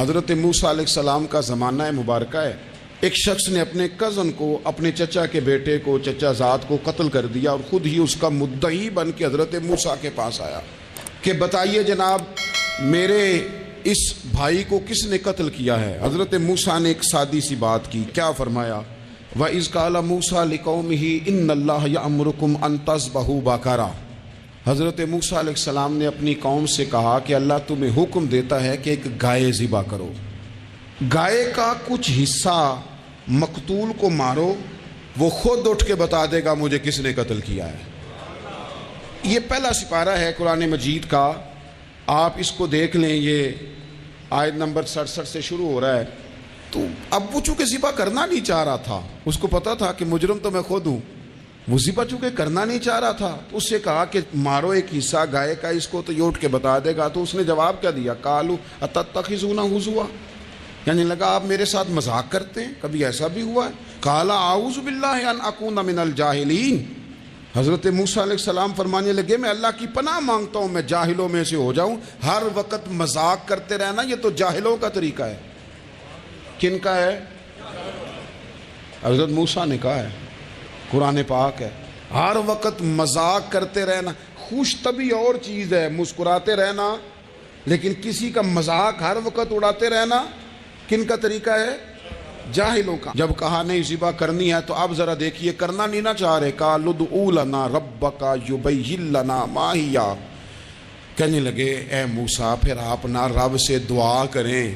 حضرت موسیٰ علیہ السلام کا زمانہ مبارکہ ہے، ایک شخص نے اپنے کزن کو، اپنے چچا کے بیٹے کو، چچا زاد کو قتل کر دیا اور خود ہی اس کا مدعی بن کے حضرت موسیٰ کے پاس آیا کہ بتائیے جناب میرے اس بھائی کو کس نے قتل کیا ہے؟ حضرت موسیٰ نے ایک سادی سی بات کی، کیا فرمایا؟ وَإِذْ قَالَ مُوسَىٰ لِقَوْمِهِ إِنَّ اللَّهَ يَأْمُرُكُمْ أَن تَذْبَحُوا بَقَرَةً۔ حضرت موسیٰ علیہ السلام نے اپنی قوم سے کہا کہ اللہ تمہیں حکم دیتا ہے کہ ایک گائے ذبح کرو، گائے کا کچھ حصہ مقتول کو مارو، وہ خود اٹھ کے بتا دے گا مجھے کس نے قتل کیا ہے۔ یہ پہلا سپارہ ہے قرآن مجید کا، آپ اس کو دیکھ لیں، یہ آیت نمبر 67 سے شروع ہو رہا ہے۔ تو اب وہ چونکہ ذبح کرنا نہیں چاہ رہا تھا، اس کو پتا تھا کہ مجرم تو میں خود ہوں، وہ ذبح چونکہ کرنا نہیں چاہ رہا تھا تو اس سے کہا کہ مارو ایک حصہ گائے کا، اس کو تو یہ اٹھ کے بتا دے گا۔ تو اس نے جواب کیا دیا؟ قالوا اتتخذون ہزوا، یعنی لگا آپ میرے ساتھ مذاق کرتے ہیں، کبھی ایسا بھی ہوا ہے؟ قال اعوذ باللہ ان اکون من الجاہلین، حضرت موسیٰ علیہ السلام فرمانے لگے میں اللہ کی پناہ مانگتا ہوں میں جاہلوں میں سے ہو جاؤں۔ ہر وقت مذاق کرتے رہنا یہ تو جاہلوں کا طریقہ ہے۔ کن کا ہے؟ حضرت موسیٰ نے کہا ہے، قرآن پاک ہے، ہر وقت مذاق کرتے رہنا۔ خوش طبعی اور چیز ہے، مسکراتے رہنا، لیکن کسی کا مذاق ہر وقت اڑاتے رہنا کن کا طریقہ ہے؟ جاہلوں کا۔ جب کہا نہیں ذبح کرنی ہے تو اب ذرا دیکھیے کرنا نہیں نہ چاہ رہے، قالوا ادع لنا ربک یبین لنا ما ہی، کہنے لگے اے موسیٰ پھر آپ نہ رب سے دعا کریں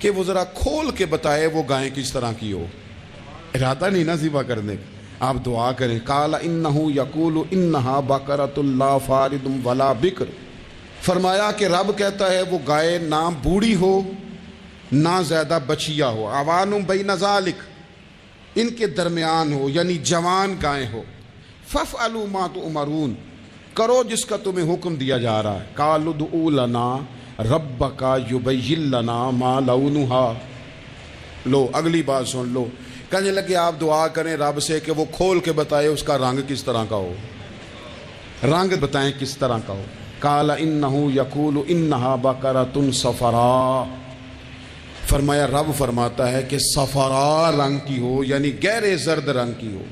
کہ وہ ذرا کھول کے بتائے وہ گائیں کس طرح کی ہو، ارادہ نہیں نہ ذبح کرنے کا، آپ دعا کریں۔ قال انہ یقول انہا بقرۃ لا فارض ولا بکر، فرمایا کہ رب کہتا ہے وہ گائے نہ بوڑھی ہو نہ زیادہ بچیا ہو، عوان بین ذالک، ان کے درمیان ہو، یعنی جوان گائے ہو۔ فافعلوا ما تؤمرون، کرو جس کا تمہیں حکم دیا جا رہا ہے۔ قالوا ادع لنا ربک یبین لنا ما لونھا، لو اگلی بات سن لو، کہنے لگے آپ دعا کریں رب سے کہ وہ کھول کے بتائے اس کا رنگ کس طرح کا ہو، رنگ بتائیں کس طرح کا ہو۔ قال انہ یقول انہا بقرۃ صفراء، فرمایا رب فرماتا ہے کہ صفراء رنگ کی ہو، یعنی گہرے زرد رنگ کی ہو،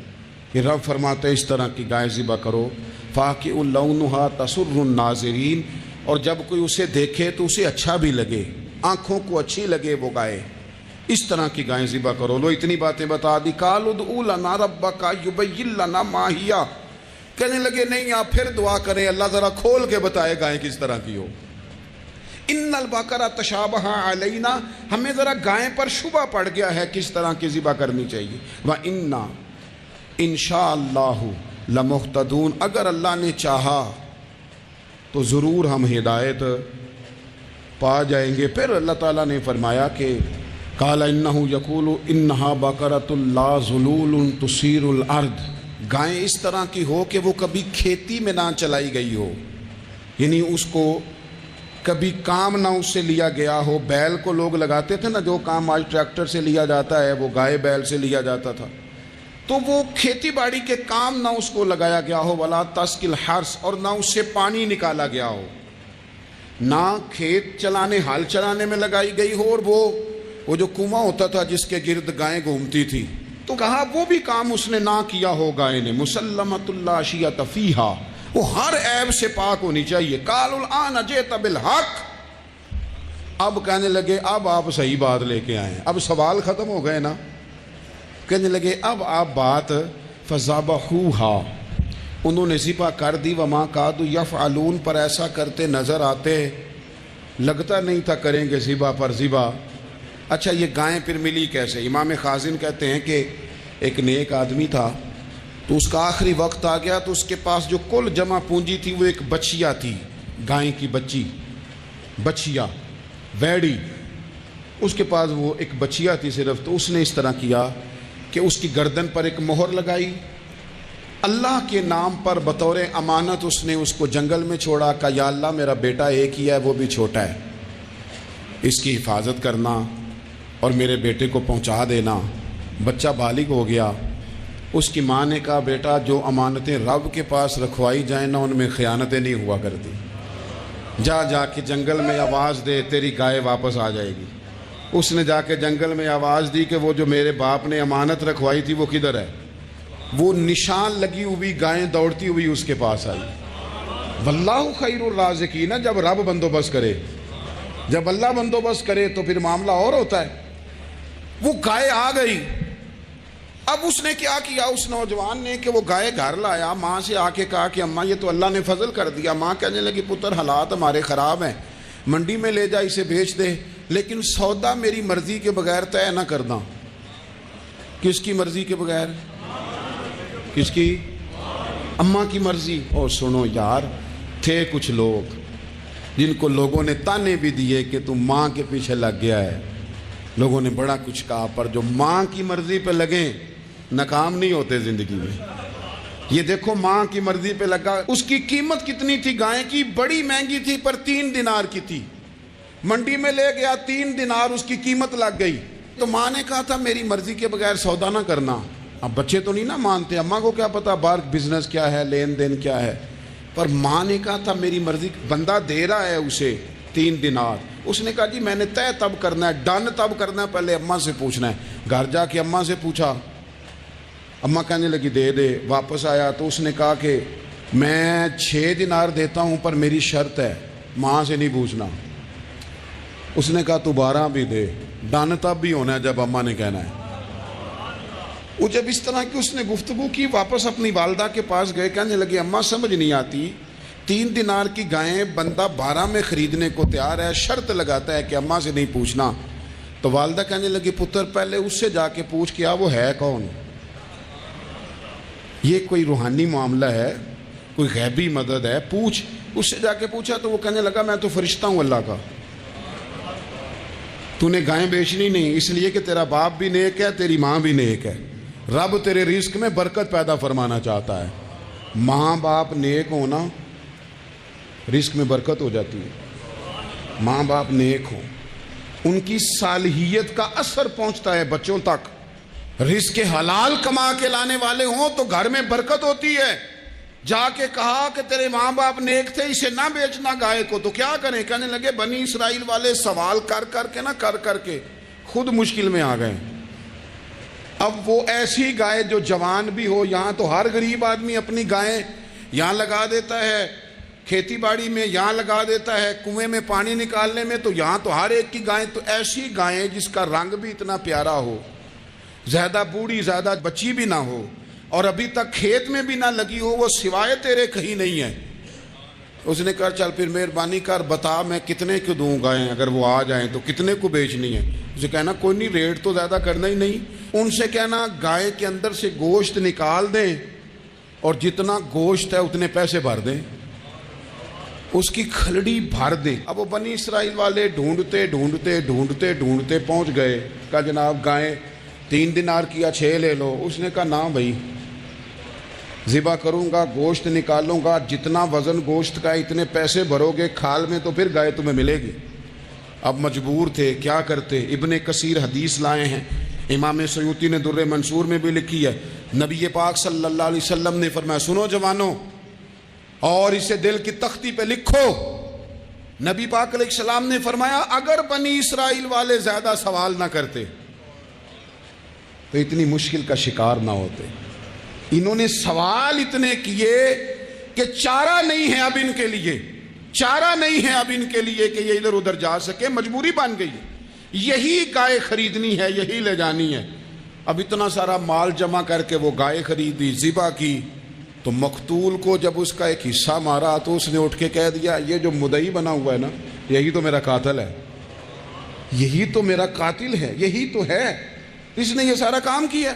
کہ رب فرماتا ہے اس طرح کی گائے ذبح کرو۔ فاقع لونھا تسر الناظرین، اور جب کوئی اسے دیکھے تو اسے اچھا بھی لگے، آنکھوں کو اچھی لگے وہ گائے، اس طرح کی گائیں ذبح کرو۔ لو اتنی باتیں بتا دی۔ قالوا ادع لنا ربک یبین لنا ما ہی، کہنے لگے نہیں آپ پھر دعا کریں اللہ ذرا کھول کے بتائے گائیں کس طرح کی ہو۔ ان البقرہ تشابہ علینا، ہمیں ذرا گائیں پر شبہ پڑ گیا ہے کس طرح کی ذبح کرنی چاہیے۔ وَإِنَّا انشاءاللہ لمہتدون، اگر اللہ نے چاہا تو ضرور ہم ہدایت پا جائیں گے۔ پھر اللہ تعالیٰ نے فرمایا کہ قال انہ یقول انہا بقرۃ لا ذلول تثیر الارض، گائیں اس طرح کی ہو کہ وہ کبھی کھیتی میں نہ چلائی گئی ہو، یعنی اس کو کبھی کام نہ اس سے لیا گیا ہو۔ بیل کو لوگ لگاتے تھے نا، جو کام آج ٹریکٹر سے لیا جاتا ہے وہ گائے بیل سے لیا جاتا تھا، تو وہ کھیتی باڑی کے کام نہ اس کو لگایا گیا ہو۔ ولا تسقی الحرث، اور نہ اس سے پانی نکالا گیا ہو، نہ کھیت چلانے ہل چلانے میں لگائی گئی ہو، اور وہ جو کنواں ہوتا تھا جس کے گرد گائیں گھومتی تھی، تو کہا وہ بھی کام اس نے نہ کیا ہو گائے نے۔ مسلمۃ لا شیۃ فیہا، وہ ہر عیب سے پاک ہونی چاہیے۔ قالوا الآن جئت بالحق، اب کہنے لگے اب آپ صحیح بات لے کے آئے ہیں، اب سوال ختم ہو گئے نا، کہنے لگے اب آپ بات فذبحوہا، انہوں نے ذبح کر دی۔ وما کادوا یفعلون، پر ایسا کرتے نظر آتے، لگتا نہیں تھا کریں گے ذبح پر ذبح۔ اچھا یہ گائیں پھر ملی کیسے؟ امام خازن کہتے ہیں کہ ایک نیک آدمی تھا، تو اس کا آخری وقت آ گیا تو اس کے پاس جو کل جمع پونجی تھی وہ ایک بچیا تھی، گائیں کی بچی، بچیا ویڑی، اس کے پاس وہ ایک بچیا تھی صرف۔ تو اس نے اس طرح کیا کہ اس کی گردن پر ایک مہر لگائی، اللہ کے نام پر بطور امانت اس نے اس کو جنگل میں چھوڑا، کہا یا اللہ میرا بیٹا ایک ہی ہے وہ بھی چھوٹا ہے، اس کی حفاظت کرنا اور میرے بیٹے کو پہنچا دینا۔ بچہ بالغ ہو گیا، اس کی ماں نے کہا بیٹا جو امانتیں رب کے پاس رکھوائی جائیں نا ان میں خیانتیں نہیں ہوا کرتی، جا کے جنگل میں آواز دے تیری گائے واپس آ جائے گی۔ اس نے جا کے جنگل میں آواز دی کہ وہ جو میرے باپ نے امانت رکھوائی تھی وہ کدھر ہے؟ وہ نشان لگی ہوئی گائیں دوڑتی ہوئی اس کے پاس آئی۔ واللہ خیر الرازقین، جب رب بندوبست کرے، جب اللہ بندوبست کرے تو پھر معاملہ اور ہوتا ہے۔ وہ گائے آ گئی۔ اب اس نے کیا کیا اس نوجوان نے کہ وہ گائے گھر لایا، ماں سے آ کے کہا کہ اماں یہ تو اللہ نے فضل کر دیا۔ ماں کہنے لگی پتر حالات ہمارے خراب ہیں، منڈی میں لے جا اسے بیچ دے، لیکن سودا میری مرضی کے بغیر طے نہ کرنا۔ کس کی مرضی کے بغیر؟ کس کی؟ اماں کی مرضی۔ اور سنو یار، تھے کچھ لوگ جن کو لوگوں نے تانے بھی دیے کہ تم ماں کے پیچھے لگ گیا ہے، لوگوں نے بڑا کچھ کہا، پر جو ماں کی مرضی پہ لگیں ناکام نہیں ہوتے زندگی میں۔ یہ دیکھو ماں کی مرضی پہ لگا۔ اس کی قیمت کتنی تھی گائے کی؟ بڑی مہنگی تھی، پر 3 دینار کی تھی۔ منڈی میں لے گیا، 3 دینار اس کی قیمت لگ گئی۔ تو ماں نے کہا تھا میری مرضی کے بغیر سودا نہ کرنا۔ اب بچے تو نہیں نہ مانتے، اماں کو کیا پتا باہر بزنس کیا ہے، لین دین کیا ہے، پر ماں نے کہا تھا میری مرضی۔ بندہ دے رہا ہے اسے 3 دینار، اس نے کہا جی میں نے طے تب کرنا ہے، ڈن تب کرنا ہے، پہلے اماں سے پوچھنا ہے۔ گھر جا کے اماں سے پوچھا، اماں کہنے لگی دے دے۔ واپس آیا تو اس نے کہا کہ میں 6 دینار دیتا ہوں پر میری شرط ہے، ماں سے نہیں پوچھنا۔ اس نے کہا تو 12 بھی دے، ڈن تب بھی ہونا ہے جب اماں نے کہنا ہے۔ وہ جب اس طرح کی اس نے گفتگو کی، واپس اپنی والدہ کے پاس گئے، کہنے لگے اماں سمجھ نہیں آتی، 3 دینار کی گائیں بندہ 12 میں خریدنے کو تیار ہے، شرط لگاتا ہے کہ اماں سے نہیں پوچھنا۔ تو والدہ کہنے لگی پتر پہلے اس سے جا کے پوچھ کیا وہ ہے کون؟ یہ کوئی روحانی معاملہ ہے، کوئی غیبی مدد ہے، پوچھ۔ اس سے جا کے پوچھا تو وہ کہنے لگا میں تو فرشتہ ہوں اللہ کا، تو نے گائیں بیچنی نہیں، اس لیے کہ تیرا باپ بھی نیک ہے، تیری ماں بھی نیک ہے، رب تیرے رزق میں برکت پیدا فرمانا چاہتا ہے۔ ماں باپ نیک ہونا رزق میں برکت ہو جاتی ہے۔ ماں باپ نیک ہوں، ان کی صالحیت کا اثر پہنچتا ہے بچوں تک۔ رزق حلال کما کے لانے والے ہوں تو گھر میں برکت ہوتی ہے۔ جا کے کہا کہ تیرے ماں باپ نیک تھے، اسے نہ بیچنا گائے کو، تو کیا کریں؟ کہنے لگے بنی اسرائیل والے سوال کر کر کے خود مشکل میں آ گئے۔ اب وہ ایسی گائے جو جوان بھی ہو، یہاں تو ہر غریب آدمی اپنی گائیں یہاں لگا دیتا ہے، کھیتی باڑی میں یہاں لگا دیتا ہے، کنویں میں پانی نکالنے میں، تو یہاں تو ہر ایک کی گائیں، تو ایسی گائیں جس کا رنگ بھی اتنا پیارا ہو، زیادہ بوڑھی زیادہ بچی بھی نہ ہو، اور ابھی تک کھیت میں بھی نہ لگی ہو، وہ سوائے تیرے کہیں نہیں ہے۔ اس نے کہا چل پھر مہربانی کر بتا میں کتنے کو دوں گائیں، اگر وہ آ جائیں تو کتنے کو بیچنی ہے؟ اسے کہنا کوئی نہیں، ریٹ تو زیادہ کرنا ہی نہیں۔ ان سے کہنا گائے کے اندر سے گوشت نکال دیں اور جتنا گوشت ہے اتنے پیسے بھر دیں، اس کی کھلڑی بھر دیں۔ اب وہ بنی اسرائیل والے ڈھونڈتے پہنچ گئے، کہا جناب گائیں 3 دینار کی یا 6 لے لو۔ اس نے کہا نہ بھائی، ذبح کروں گا، گوشت نکالوں گا، جتنا وزن گوشت کا اتنے پیسے بھرو گے کھال میں تو پھر گائے تمہیں ملے گی۔ اب مجبور تھے، کیا کرتے؟ ابن کثیر حدیث لائے ہیں، امام سیوطی نے در منصور میں بھی لکھی ہے، نبی پاک صلی اللہ علیہ وسلم نے فرمایا سنو جوانوں، اور اسے دل کی تختی پہ لکھو، نبی پاک علیہ السلام نے فرمایا اگر بنی اسرائیل والے زیادہ سوال نہ کرتے تو اتنی مشکل کا شکار نہ ہوتے۔ انہوں نے سوال اتنے کیے کہ چارہ نہیں ہے اب ان کے لیے، چارہ نہیں ہے اب ان کے لیے کہ یہ ادھر ادھر جا سکے، مجبوری بن گئی، یہی گائے خریدنی ہے، یہی لے جانی ہے۔ اب اتنا سارا مال جمع کر کے وہ گائے خریدی، ذبح کی، تو مقتول کو جب اس کا ایک حصہ مارا تو اس نے اٹھ کے کہہ دیا یہ جو مدعی بنا ہوا ہے نا، یہی تو میرا قاتل ہے، یہی تو میرا قاتل ہے، یہی تو ہے، اس نے یہ سارا کام کیا۔